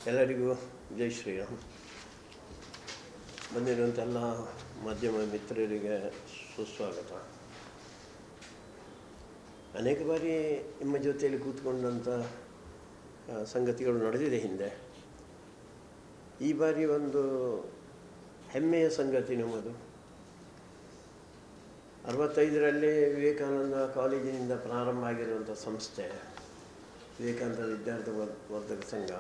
ಎಲ್ಲರಿಗೂ ಜೈ ಶ್ರೀರಾಮ್. ಬಂದಿರುವಂಥ ಎಲ್ಲ ಮಾಧ್ಯಮ ಮಿತ್ರರಿಗೆ ಸುಸ್ವಾಗತ. ಅನೇಕ ಬಾರಿ ನಿಮ್ಮ ಜೊತೆಯಲ್ಲಿ ಕೂತ್ಕೊಂಡಂಥ ಸಂಗತಿಗಳು ನಡೆದಿದೆ ಹಿಂದೆ. ಈ ಬಾರಿ ಒಂದು ಹೆಮ್ಮೆಯ ಸಂಗತಿ ನಮ್ಮದು. 65ರಲ್ಲಿ ವಿವೇಕಾನಂದ ಕಾಲೇಜಿನಿಂದ ಪ್ರಾರಂಭ ಆಗಿರುವಂಥ ಸಂಸ್ಥೆ ವಿವೇಕಾನಂದ ವಿದ್ಯಾರ್ಥಿ ವರ್ಧಕ ಸಂಘ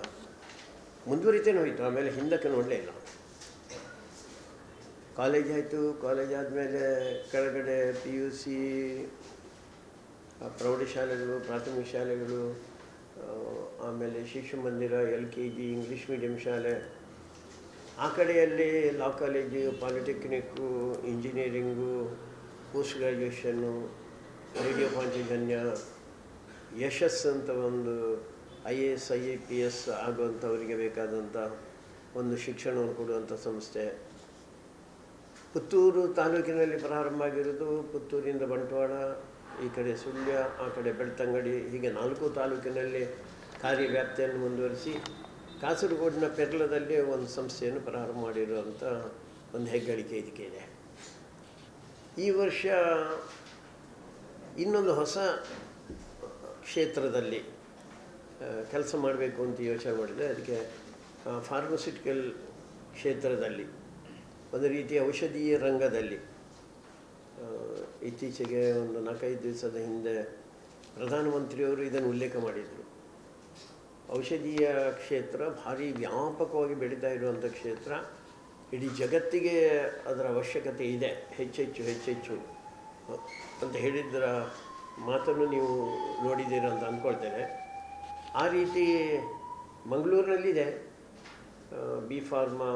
ಮುಂದುವರಿತೇನೆ ಹೋಯಿತು. ಆಮೇಲೆ ಹಿಂದಕ್ಕೆ ನೋಡಲೇ ಇಲ್ಲ. ಕಾಲೇಜ್ ಆಯಿತು. ಕಾಲೇಜ್ ಆದಮೇಲೆ ಕೆಳಗಡೆ PUC, ಪ್ರೌಢಶಾಲೆಗಳು, ಪ್ರಾಥಮಿಕ ಶಾಲೆಗಳು, ಆಮೇಲೆ ಶಿಶು ಮಂದಿರ, LKG, ಇಂಗ್ಲೀಷ್ ಮೀಡಿಯಂ ಶಾಲೆ. ಆ ಕಡೆಯಲ್ಲಿ law college, polytechnic, engineering, post graduation, radio Panchajanya, ಯಶಸ್ಸು ಅಂತ ಒಂದು IAS IPS ಆಗುವಂಥವರಿಗೆ ಬೇಕಾದಂಥ ಒಂದು ಶಿಕ್ಷಣವನ್ನು ಕೊಡುವಂಥ ಸಂಸ್ಥೆ. ಪುತ್ತೂರು ತಾಲೂಕಿನಲ್ಲಿ ಪ್ರಾರಂಭ ಆಗಿರೋದು. ಪುತ್ತೂರಿಂದ ಬಂಟ್ವಾಳ, ಈ ಕಡೆ ಸುಳ್ಯ, ಆ ಕಡೆ ಬೆಳ್ತಂಗಡಿ, ಹೀಗೆ 4 ತಾಲೂಕಿನಲ್ಲಿ ಕಾರ್ಯವ್ಯಾಪ್ತಿಯನ್ನು ಮುಂದುವರಿಸಿ ಕಾಸರಗೋಡಿನ ಪೆರ್ಲದಲ್ಲಿ ಒಂದು ಸಂಸ್ಥೆಯನ್ನು ಪ್ರಾರಂಭ ಮಾಡಿರುವಂಥ ಒಂದು ಹೆಗ್ಗಳಿಕೆ ಇದಕ್ಕೆ ಇದೆ. ಈ ವರ್ಷ ಇನ್ನೊಂದು ಹೊಸ ಕ್ಷೇತ್ರದಲ್ಲಿ ಕೆಲಸ ಮಾಡಬೇಕು ಅಂತ ಯೋಚನೆ ಮಾಡಿದೆ. ಅದಕ್ಕೆ ಫಾರ್ಮಸ್ಯೂಟಿಕಲ್ ಕ್ಷೇತ್ರದಲ್ಲಿ, ಒಂದು ರೀತಿಯ ಔಷಧೀಯ ರಂಗದಲ್ಲಿ ಇತ್ತೀಚೆಗೆ ಒಂದು 4-5 ದಿವಸದ ಹಿಂದೆ ಪ್ರಧಾನಮಂತ್ರಿಯವರು ಇದನ್ನು ಉಲ್ಲೇಖ ಮಾಡಿದರು. ಔಷಧೀಯ ಕ್ಷೇತ್ರ ಭಾರಿ ವ್ಯಾಪಕವಾಗಿ ಬೆಳೀತಾ ಇರುವಂಥ ಕ್ಷೇತ್ರ. ಇಡೀ ಜಗತ್ತಿಗೆ ಅದರ ಅವಶ್ಯಕತೆ ಇದೆ, ಹೆಚ್ಚೆಚ್ಚು ಅಂತ ಹೇಳಿದ್ದರ ಮಾತನ್ನು ನೀವು ನೋಡಿದ್ದೀರ ಅಂತ ಅಂದ್ಕೊಳ್ತೇನೆ. ಆ ರೀತಿ ಮಂಗಳೂರಿನಲ್ಲಿದೆ. B ಫಾರ್ಮಾ,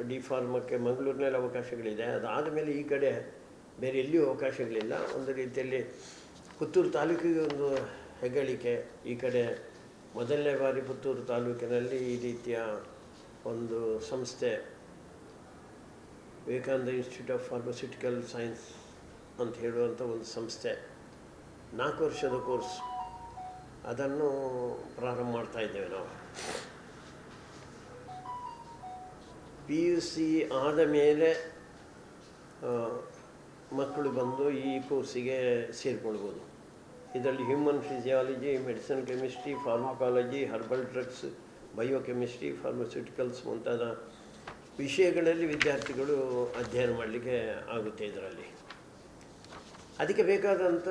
D ಫಾರ್ಮಕ್ಕೆ ಮಂಗಳೂರಿನಲ್ಲಿ ಅವಕಾಶಗಳಿದೆ. ಅದಾದ ಮೇಲೆ ಈ ಕಡೆ ಬೇರೆ ಎಲ್ಲಿಯೂ ಅವಕಾಶಗಳಿಲ್ಲ. ಒಂದು ರೀತಿಯಲ್ಲಿ ಪುತ್ತೂರು ತಾಲೂಕಿಗೆ ಒಂದು ಹೆಗ್ಗಳಿಕೆ. ಈ ಕಡೆ ಮೊದಲನೇ ಬಾರಿ ಪುತ್ತೂರು ತಾಲೂಕಿನಲ್ಲಿ ಈ ರೀತಿಯ ಒಂದು ಸಂಸ್ಥೆ, Vivekananda institute of pharmaceutical science ಅಂತ ಹೇಳುವಂಥ ಒಂದು ಸಂಸ್ಥೆ, 4 ವರ್ಷದ ಕೋರ್ಸ್, ಅದನ್ನು ಪ್ರಾರಂಭ ಮಾಡ್ತಾ ಇದ್ದೇವೆ ನಾವು. PUC ಆದ ಮೇಲೆ ಮಕ್ಕಳು ಬಂದು ಈ ಕೋರ್ಸಿಗೆ ಸೇರಿಕೊಳ್ಬೋದು. ಇದರಲ್ಲಿ human physiology, medicine chemistry, pharmacology, herbal drugs, biochemistry, pharmaceuticals ಮುಂತಾದ ವಿಷಯಗಳಲ್ಲಿ ವಿದ್ಯಾರ್ಥಿಗಳು ಅಧ್ಯಯನ ಮಾಡಲಿಕ್ಕೆ ಆಗುತ್ತೆ. ಇದರಲ್ಲಿ ಅದಕ್ಕೆ ಬೇಕಾದಂಥ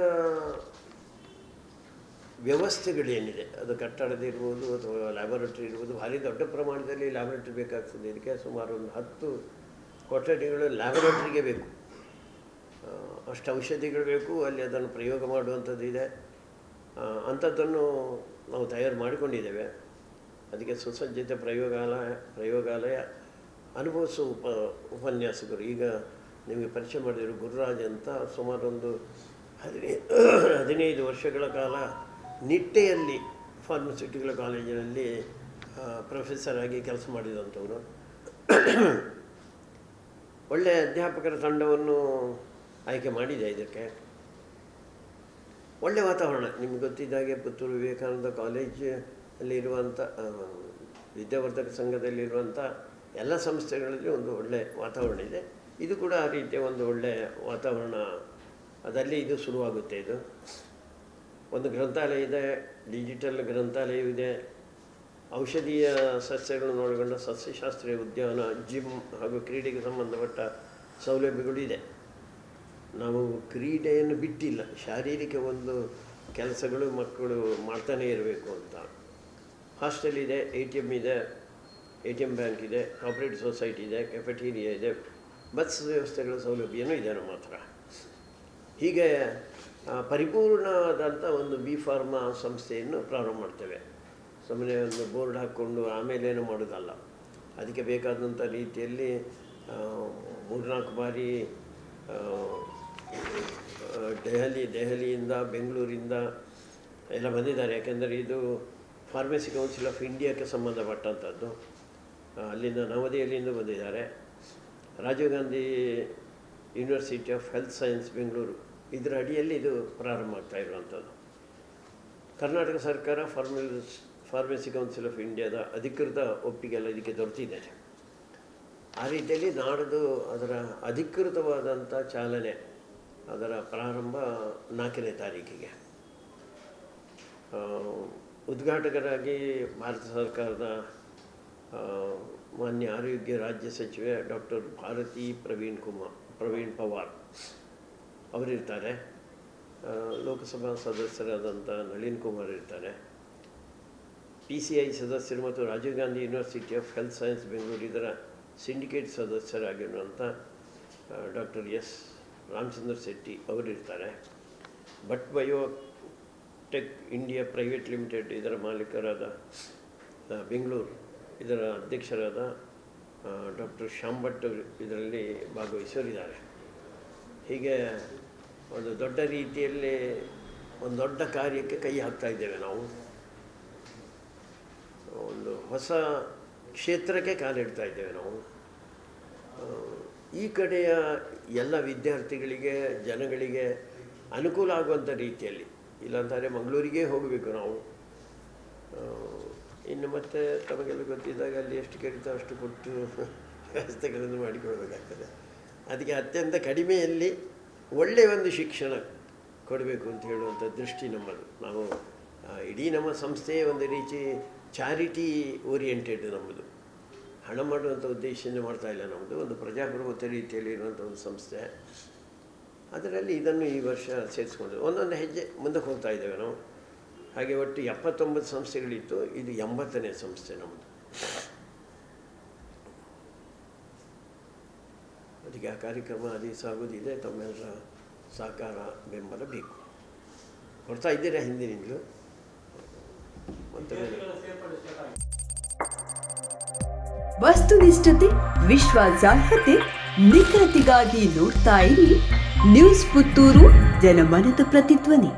ವ್ಯವಸ್ಥೆಗಳೇನಿದೆ, ಅದು ಕಟ್ಟಡದಿರ್ಬೋದು ಅಥವಾ ಲ್ಯಾಬೊರೇಟ್ರಿ ಇರ್ಬೋದು, ಭಾರಿ ದೊಡ್ಡ ಪ್ರಮಾಣದಲ್ಲಿ ಲ್ಯಾಬೊರೇಟ್ರಿ ಬೇಕಾಗ್ತದೆ. ಇದಕ್ಕೆ ಸುಮಾರು ಒಂದು 10 ಕೊಠಡಿಗಳು ಲ್ಯಾಬೊರೇಟ್ರಿಗೆ ಬೇಕು. ಅಷ್ಟು ಔಷಧಿಗಳು ಬೇಕು. ಅಲ್ಲಿ ಅದನ್ನು ಪ್ರಯೋಗ ಮಾಡುವಂಥದ್ದು ಇದೆ. ಅಂಥದ್ದನ್ನು ನಾವು ತಯಾರು ಮಾಡಿಕೊಂಡಿದ್ದೇವೆ. ಅದಕ್ಕೆ ಸುಸಜ್ಜಿತ ಪ್ರಯೋಗಾಲಯ ಅನುಭವಿಸುವ ಉಪನ್ಯಾಸಕರು. ಈಗ ನಿಮಗೆ ಪರಿಚಯ ಮಾಡಿದರು ಗುರುರಾಜ್ ಅಂತ, ಸುಮಾರು ಒಂದು 15 ವರ್ಷಗಳ ಕಾಲ ನಿಟ್ಟೆಯಲ್ಲಿ ಫಾರ್ಮಸ್ಯೂಟಿಕಲ್ ಕಾಲೇಜಿನಲ್ಲಿ ಪ್ರೊಫೆಸರ್ ಆಗಿ ಕೆಲಸ ಮಾಡಿದಂಥವರು. ಒಳ್ಳೆಯ ಅಧ್ಯಾಪಕರ ತಂಡವನ್ನು ಆಯ್ಕೆ ಮಾಡಿದೆ. ಇದಕ್ಕೆ ಒಳ್ಳೆಯ ವಾತಾವರಣ. ನಿಮಗೆ ಗೊತ್ತಿದ್ದಾಗೆ ಪುತ್ತೂರು ವಿವೇಕಾನಂದ ಕಾಲೇಜಲ್ಲಿರುವಂಥ ವಿದ್ಯಾವರ್ಧಕ ಸಂಘದಲ್ಲಿರುವಂಥ ಎಲ್ಲ ಸಂಸ್ಥೆಗಳಲ್ಲಿ ಒಂದು ಒಳ್ಳೆಯ ವಾತಾವರಣ ಇದೆ. ಇದು ಕೂಡ ಆ ರೀತಿಯ ಒಂದು ಒಳ್ಳೆಯ ವಾತಾವರಣ. ಅದರಲ್ಲಿ ಇದು ಶುರುವಾಗುತ್ತೆ. ಇದು ಒಂದು ಗ್ರಂಥಾಲಯ ಇದೆ, ಡಿಜಿಟಲ್ ಗ್ರಂಥಾಲಯವಿದೆ, ಔಷಧೀಯ ಸಸ್ಯಗಳನ್ನು ಒಳಗೊಂಡ ಸಸ್ಯಶಾಸ್ತ್ರೀಯ ಉದ್ಯಾನ, ಜಿಮ್ ಹಾಗೂ ಕ್ರೀಡೆಗೆ ಸಂಬಂಧಪಟ್ಟ ಸೌಲಭ್ಯಗಳಿದೆ. ನಾವು ಕ್ರೀಡೆಯನ್ನು ಬಿಟ್ಟಿಲ್ಲ. ಶಾರೀರಿಕ ಒಂದು ಕೆಲಸಗಳು ಮಕ್ಕಳು ಮಾಡ್ತಾನೇ ಇರಬೇಕು ಅಂತ. ಹಾಸ್ಟೆಲ್ ಇದೆ, ATM ಇದೆ, ATM ಬ್ಯಾಂಕ್ ಇದೆ, ಕೋಆಪರೇಟಿವ್ ಸೊಸೈಟಿ ಇದೆ, ಕೆಫೆಟೀರಿಯಾ ಇದೆ, ಬಸ್ ವ್ಯವಸ್ಥೆಗಳ ಸೌಲಭ್ಯನೂ ಇದೆ ನಮ್ಮ ಹತ್ರ. ಹೀಗೆ ಪರಿಪೂರ್ಣವಾದಂಥ ಒಂದು B ಫಾರ್ಮಾ ಸಂಸ್ಥೆಯನ್ನು ಪ್ರಾರಂಭ ಮಾಡ್ತೇವೆ. ಸುಮ್ಮನೆ ಒಂದು ಬೋರ್ಡ್ ಹಾಕ್ಕೊಂಡು ಆಮೇಲೇನು ಮಾಡೋದಲ್ಲ. ಅದಕ್ಕೆ ಬೇಕಾದಂಥ ರೀತಿಯಲ್ಲಿ 3-4 ಬಾರಿ ದೆಹಲಿಯಿಂದ, ಬೆಂಗಳೂರಿಂದ ಎಲ್ಲ ಬಂದಿದ್ದಾರೆ. ಯಾಕೆಂದರೆ ಇದು ಫಾರ್ಮಸಿ ಕೌನ್ಸಿಲ್ ಆಫ್ ಇಂಡಿಯಾಕ್ಕೆ ಸಂಬಂಧಪಟ್ಟಂಥದ್ದು. ಅಲ್ಲಿಂದ ನವದೆಹಲಿಯಿಂದ ಬಂದಿದ್ದಾರೆ. Rajiv Gandhi university of health science Bengaluru, ಇದರ ಅಡಿಯಲ್ಲಿ ಇದು ಪ್ರಾರಂಭ ಆಗ್ತಾ ಇರುವಂಥದ್ದು. ಕರ್ನಾಟಕ ಸರ್ಕಾರ ಫಾರ್ಮಸಿ ಕೌನ್ಸಿಲ್ ಆಫ್ ಇಂಡಿಯಾದ ಅಧಿಕೃತ ಒಪ್ಪಿಗೆಲ್ಲ ಇದಕ್ಕೆ ದೊರೆತಿದೆ. ಆ ರೀತಿಯಲ್ಲಿ ನಾಡ್ದು ಅದರ ಅಧಿಕೃತವಾದಂಥ ಚಾಲನೆ, ಅದರ ಪ್ರಾರಂಭ 4ನೇ ತಾರೀಕಿಗೆ. ಉದ್ಘಾಟಕರಾಗಿ ಭಾರತ ಸರ್ಕಾರದ ಮಾನ್ಯ ಆರೋಗ್ಯ ರಾಜ್ಯ ಸಚಿವೆ ಡಾಕ್ಟರ್ ಭಾರತಿ ಪ್ರವೀಣ್ ಪವಾರ್ ಅವರಿರ್ತಾರೆ. ಲೋಕಸಭಾ ಸದಸ್ಯರಾದಂಥ ನಳಿನ್ ಕುಮಾರ್ ಇರ್ತಾರೆ. PCI ಸದಸ್ಯರು ಮತ್ತು Rajiv Gandhi university of health science Bengaluru ಇದರ ಸಿಂಡಿಕೇಟ್ ಸದಸ್ಯರಾಗಿರುವಂಥ ಡಾಕ್ಟರ್ ಎಸ್ ರಾಮಚಂದ್ರ ಶೆಟ್ಟಿ ಅವರಿರ್ತಾರೆ. Bhat biotech India private limited ಇದರ ಮಾಲೀಕರಾದ ಬೆಂಗಳೂರು ಇದರ ಅಧ್ಯಕ್ಷರಾದ ಡಾಕ್ಟರ್ ಶ್ಯಾಮ್ ಭಟ್ ಇದರಲ್ಲಿ ಭಾಗವಹಿಸೋರಿದ್ದಾರೆ. ಹೀಗೆ ಒಂದು ದೊಡ್ಡ ರೀತಿಯಲ್ಲಿ ಒಂದು ದೊಡ್ಡ ಕಾರ್ಯಕ್ಕೆ ಕೈ ಹಾಕ್ತಾ ಇದ್ದೇವೆ ನಾವು. ಒಂದು ಹೊಸ ಕ್ಷೇತ್ರಕ್ಕೆ ಕಾಲಿಡ್ತಾ ಇದ್ದೇವೆ ನಾವು. ಈ ಕಡೆಯ ಎಲ್ಲ ವಿದ್ಯಾರ್ಥಿಗಳಿಗೆ, ಜನಗಳಿಗೆ ಅನುಕೂಲ ಆಗುವಂಥ ರೀತಿಯಲ್ಲಿ, ಇಲ್ಲಾಂತಾರೆ ಮಂಗಳೂರಿಗೆ ಹೋಗಬೇಕು ನಾವು. ಇನ್ನು ಮತ್ತೆ ತಮಗೆಲ್ಲ ಗೊತ್ತಿದ್ದಾಗ ಅಲ್ಲಿ ಎಷ್ಟು ಕೇಳ್ತಾ ಅಷ್ಟು ಕೊಟ್ಟು ವ್ಯವಸ್ಥೆಗಳನ್ನು ಮಾಡಿಕೊಳ್ಬೇಕಾಗ್ತದೆ. ಅದಕ್ಕೆ ಅತ್ಯಂತ ಕಡಿಮೆಯಲ್ಲಿ ಒಳ್ಳೆಯ ಒಂದು ಶಿಕ್ಷಣ ಕೊಡಬೇಕು ಅಂತ ಹೇಳುವಂಥ ದೃಷ್ಟಿ ನಮ್ಮದು. ನಾವು ಇಡೀ ನಮ್ಮ ಸಂಸ್ಥೆಯೇ ಒಂದು ರೀತಿ ಚಾರಿಟಿ ಓರಿಯೆಂಟೆಡ್ ನಮ್ಮದು. ಹಣ ಮಾಡುವಂಥ ಉದ್ದೇಶದಿಂದ ಮಾಡ್ತಾಯಿಲ್ಲ ನಮ್ಮದು. ಒಂದು ಪ್ರಜಾಪ್ರಭುತ್ವ ರೀತಿಯಲ್ಲಿ ಇರುವಂಥ ಒಂದು ಸಂಸ್ಥೆ. ಅದರಲ್ಲಿ ಇದನ್ನು ಈ ವರ್ಷ ಸೇರಿಸ್ಕೊಂಡು ಒಂದೊಂದು ಹೆಜ್ಜೆ ಮುಂದಕ್ಕೆ ಹೋಗ್ತಾ ಇದ್ದೇವೆ ನಾವು. ಹಾಗೆ ಒಟ್ಟು 79 ಸಂಸ್ಥೆಗಳಿತ್ತು. ಇದು 80ನೇ ಸಂಸ್ಥೆ ನಮ್ಮದು. ಅದಕ್ಕೆ ಆ ಕಾರ್ಯಕ್ರಮ ಅದೇ ಸಾಗೋದಿದೆ. ತಮ್ಮೆಲ್ಲರ ಸಹಕಾರ, ಬೆಂಬಲ ಬೇಕು. ಕೊಡ್ತಾ ಇದ್ದೀರಾ ಹಿಂದಿನಿಂದಲೂ. ವಸ್ತುನಿಷ್ಠತೆ, ವಿಶ್ವಾಸಾರ್ಹತೆ, ನಿಖರತೆಗಾಗಿ ನೋಡ್ತಾ ಇರಿ ನ್ಯೂಸ್ ಪುತ್ತೂರು, ಜನಮನದ ಪ್ರತಿಧ್ವನಿ.